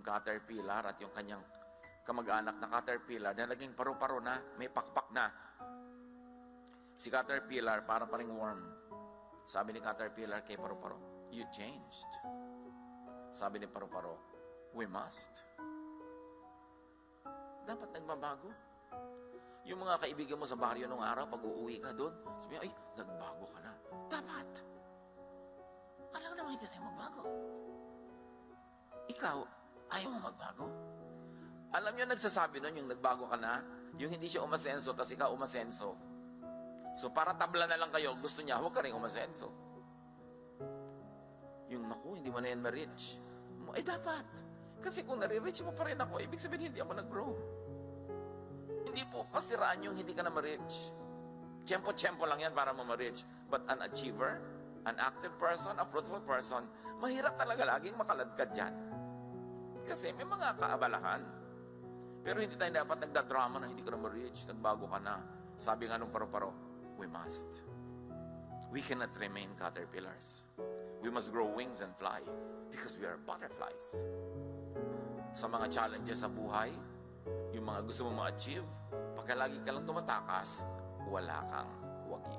yung caterpillar at yung kanyang kamag-anak na caterpillar na naging paru-paro na, may pakpak na. Si caterpillar para pa ring worm. Sabi ni caterpillar kay paru-paro, you changed. Sabi ni paru-paro, we must. Dapat nagbabago. Yung mga kaibigan mo sa baryo nung araw, pag uuwi ka doon, sabi ay, nagbago ka na. Dapat. Alam naman hindi tayo magbago. Ikaw, ayaw mo magbago? Alam nyo, nagsasabi nun, yung nagbago ka na, yung hindi siya umasenso, tas ikaw umasenso. So, para tabla na lang kayo, gusto niya, huwag ka rin umasenso. Yung, naku, hindi mo na yan ma-reach. Eh, dapat. Kasi kung nare-reach mo pa rin ako, ibig sabihin, hindi ako nag-grow. Hindi po kasiraan yung hindi ka na ma-reach. Tiyempo-tiyempo lang yan para mo ma-reach. But an achiever, an active person, a fruitful person, mahirap talaga laging makaladkad yan. Kasi may mga kaabalahan. Pero hindi tayo dapat nagdadrama na hindi ka na ma-reach, nagbago ka na. Sabi nga nung paru-paro, we must. We cannot remain caterpillars. We must grow wings and fly because we are butterflies. Sa mga challenges sa buhay, yung mga gusto mo ma-achieve, pagka lagi ka lang tumatakas, wala kang wagi.